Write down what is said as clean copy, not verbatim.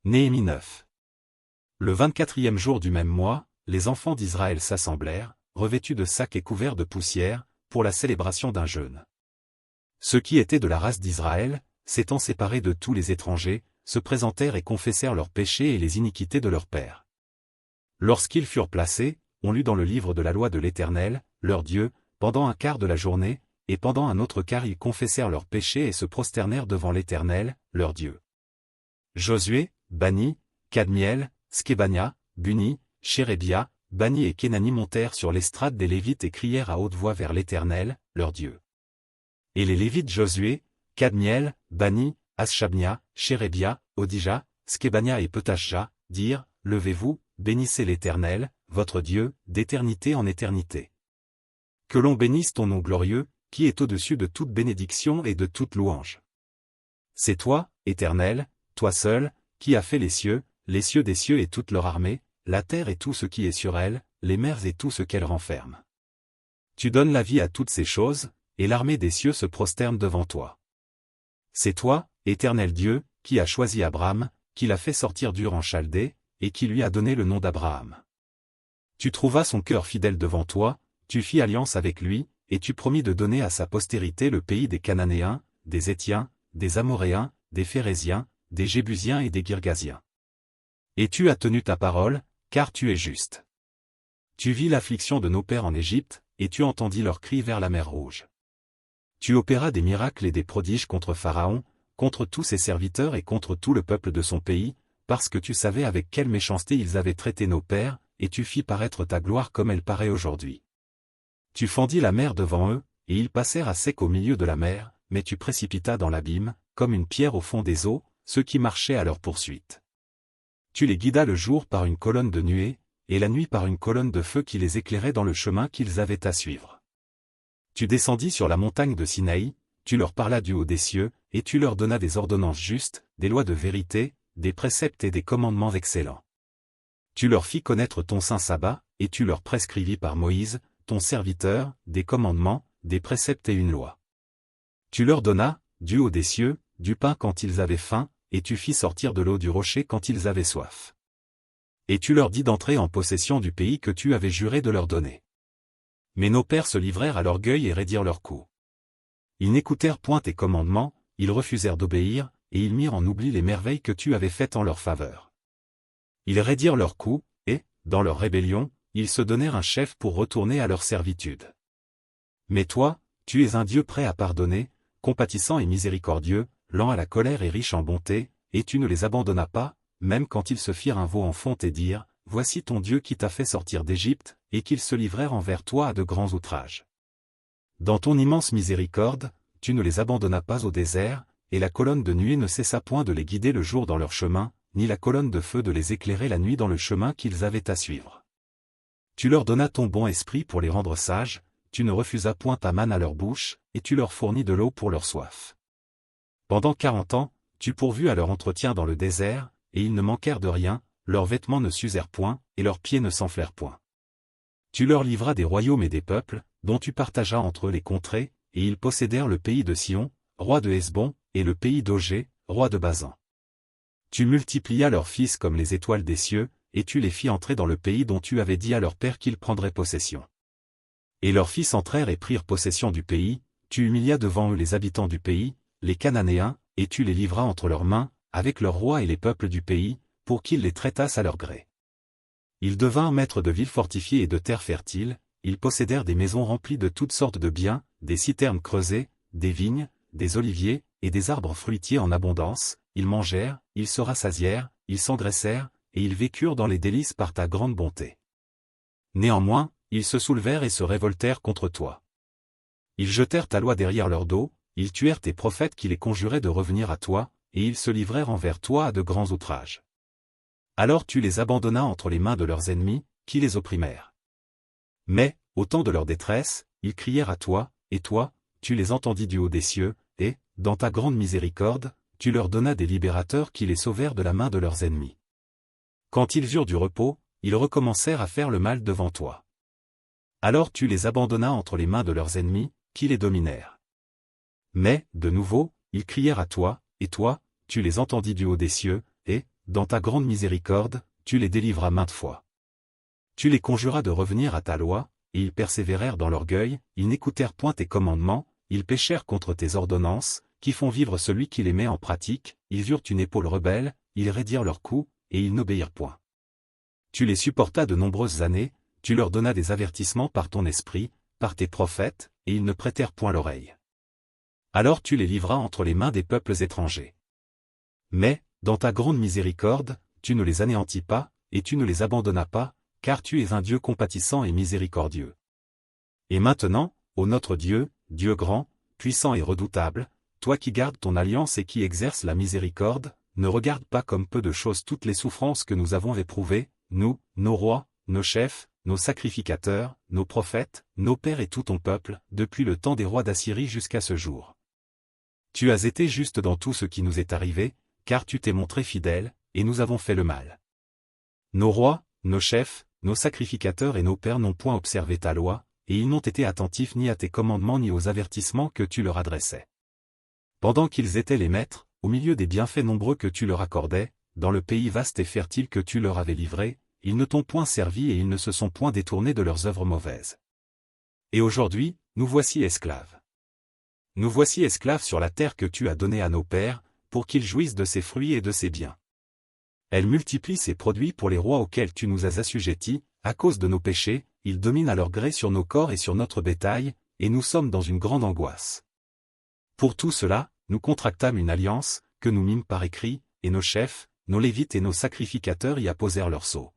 Néhémie 9. Le 24e jour du même mois, les enfants d'Israël s'assemblèrent, revêtus de sacs et couverts de poussière, pour la célébration d'un jeûne. Ceux qui étaient de la race d'Israël, s'étant séparés de tous les étrangers, se présentèrent et confessèrent leurs péchés et les iniquités de leurs pères. Lorsqu'ils furent placés, on lut dans le livre de la loi de l'Éternel, leur Dieu, pendant un quart de la journée, et pendant un autre quart ils confessèrent leurs péchés et se prosternèrent devant l'Éternel, leur Dieu. Josué, Bani, Kadmiel, Skébania, Buni, Chérébia, Bani et Kénani montèrent sur l'estrade des Lévites et crièrent à haute voix vers l'Éternel, leur Dieu. Et les Lévites Josué, Kadmiel, Bani, Aschabnia, Chérébia, Odija, Skébania et Petachja, dirent, levez-vous, bénissez l'Éternel, votre Dieu, d'éternité en éternité. Que l'on bénisse ton nom glorieux, qui est au-dessus de toute bénédiction et de toute louange. C'est toi, Éternel, toi seul, qui as fait les cieux des cieux et toute leur armée, la terre et tout ce qui est sur elle, les mers et tout ce qu'elles renferment. Tu donnes la vie à toutes ces choses, et l'armée des cieux se prosterne devant toi. C'est toi, Éternel Dieu, qui as choisi Abraham, qui l'a fait sortir d'Ur en Chaldée, et qui lui a donné le nom d'Abraham. Tu trouvas son cœur fidèle devant toi, tu fis alliance avec lui, et tu promis de donner à sa postérité le pays des Cananéens, des Héthiens, des Amoréens, des Phéréziens, des Jébusiens et des Girgasiens. Et tu as tenu ta parole, car tu es juste. Tu vis l'affliction de nos pères en Égypte, et tu entendis leurs cris vers la mer Rouge. Tu opéras des miracles et des prodiges contre Pharaon, contre tous ses serviteurs et contre tout le peuple de son pays, parce que tu savais avec quelle méchanceté ils avaient traité nos pères, et tu fis paraître ta gloire comme elle paraît aujourd'hui. Tu fendis la mer devant eux, et ils passèrent à sec au milieu de la mer, mais tu précipitas dans l'abîme, comme une pierre au fond des eaux, ceux qui marchaient à leur poursuite. Tu les guidas le jour par une colonne de nuée, et la nuit par une colonne de feu qui les éclairait dans le chemin qu'ils avaient à suivre. Tu descendis sur la montagne de Sinaï, tu leur parlas du haut des cieux, et tu leur donnas des ordonnances justes, des lois de vérité, des préceptes et des commandements excellents. Tu leur fis connaître ton saint sabbat, et tu leur prescrivis par Moïse, ton serviteur, des commandements, des préceptes et une loi. Tu leur donnas, du haut des cieux, du pain quand ils avaient faim, et tu fis sortir de l'eau du rocher quand ils avaient soif. Et tu leur dis d'entrer en possession du pays que tu avais juré de leur donner. Mais nos pères se livrèrent à l'orgueil et raidirent leur cou. Ils n'écoutèrent point tes commandements, ils refusèrent d'obéir, et ils mirent en oubli les merveilles que tu avais faites en leur faveur. Ils raidirent leur cou, et, dans leur rébellion, ils se donnèrent un chef pour retourner à leur servitude. Mais toi, tu es un Dieu prêt à pardonner, compatissant et miséricordieux, lent à la colère et riche en bonté, et tu ne les abandonnas pas, même quand ils se firent un veau en fonte et dirent, voici ton Dieu qui t'a fait sortir d'Égypte, et qu'ils se livrèrent envers toi à de grands outrages. Dans ton immense miséricorde, tu ne les abandonnas pas au désert, et la colonne de nuée ne cessa point de les guider le jour dans leur chemin, ni la colonne de feu de les éclairer la nuit dans le chemin qu'ils avaient à suivre. Tu leur donnas ton bon esprit pour les rendre sages, tu ne refusas point ta manne à leur bouche, et tu leur fournis de l'eau pour leur soif. Pendant 40 ans, tu pourvus à leur entretien dans le désert, et ils ne manquèrent de rien, leurs vêtements ne s'usèrent point, et leurs pieds ne s'enflèrent point. Tu leur livras des royaumes et des peuples, dont tu partageas entre eux les contrées, et ils possédèrent le pays de Sion, roi de Hesbon, et le pays d'Ogé, roi de Basan. Tu multiplias leurs fils comme les étoiles des cieux, et tu les fis entrer dans le pays dont tu avais dit à leur père qu'ils prendraient possession. Et leurs fils entrèrent et prirent possession du pays, tu humilias devant eux les habitants du pays, les Cananéens, et tu les livras entre leurs mains, avec leurs rois et les peuples du pays, pour qu'ils les traitassent à leur gré. Ils devinrent maîtres de villes fortifiées et de terres fertiles, ils possédèrent des maisons remplies de toutes sortes de biens, des citernes creusées, des vignes, des oliviers, et des arbres fruitiers en abondance, ils mangèrent, ils se rassasièrent, ils s'engraissèrent, et ils vécurent dans les délices par ta grande bonté. Néanmoins, ils se soulevèrent et se révoltèrent contre toi. Ils jetèrent ta loi derrière leur dos, ils tuèrent tes prophètes qui les conjuraient de revenir à toi, et ils se livrèrent envers toi à de grands outrages. Alors tu les abandonnas entre les mains de leurs ennemis, qui les opprimèrent. Mais, au temps de leur détresse, ils crièrent à toi, et toi, tu les entendis du haut des cieux, et, dans ta grande miséricorde, tu leur donnas des libérateurs qui les sauvèrent de la main de leurs ennemis. Quand ils eurent du repos, ils recommencèrent à faire le mal devant toi. Alors tu les abandonnas entre les mains de leurs ennemis, qui les dominèrent. Mais, de nouveau, ils crièrent à toi, et toi, tu les entendis du haut des cieux, et, dans ta grande miséricorde, tu les délivras maintes fois. Tu les conjuras de revenir à ta loi, et ils persévérèrent dans l'orgueil, ils n'écoutèrent point tes commandements, ils péchèrent contre tes ordonnances, qui font vivre celui qui les met en pratique, ils eurent une épaule rebelle, ils raidirent leur cou, et ils n'obéirent point. Tu les supportas de nombreuses années, tu leur donnas des avertissements par ton esprit, par tes prophètes, et ils ne prêtèrent point l'oreille. Alors tu les livras entre les mains des peuples étrangers. Mais, dans ta grande miséricorde, tu ne les anéantis pas, et tu ne les abandonnas pas, car tu es un Dieu compatissant et miséricordieux. Et maintenant, ô notre Dieu, Dieu grand, puissant et redoutable, toi qui gardes ton alliance et qui exerces la miséricorde, ne regarde pas comme peu de choses toutes les souffrances que nous avons éprouvées, nous, nos rois, nos chefs, nos sacrificateurs, nos prophètes, nos pères et tout ton peuple, depuis le temps des rois d'Assyrie jusqu'à ce jour. Tu as été juste dans tout ce qui nous est arrivé, car tu t'es montré fidèle, et nous avons fait le mal. Nos rois, nos chefs, nos sacrificateurs et nos pères n'ont point observé ta loi, et ils n'ont été attentifs ni à tes commandements ni aux avertissements que tu leur adressais. Pendant qu'ils étaient les maîtres, au milieu des bienfaits nombreux que tu leur accordais, dans le pays vaste et fertile que tu leur avais livré, ils ne t'ont point servi et ils ne se sont point détournés de leurs œuvres mauvaises. Et aujourd'hui, nous voici esclaves. Nous voici esclaves sur la terre que tu as donnée à nos pères, pour qu'ils jouissent de ses fruits et de ses biens. Elle multiplie ses produits pour les rois auxquels tu nous as assujettis, à cause de nos péchés, ils dominent à leur gré sur nos corps et sur notre bétail, et nous sommes dans une grande angoisse. Pour tout cela, nous contractâmes une alliance, que nous mîmes par écrit, et nos chefs, nos lévites et nos sacrificateurs y apposèrent leur sceau.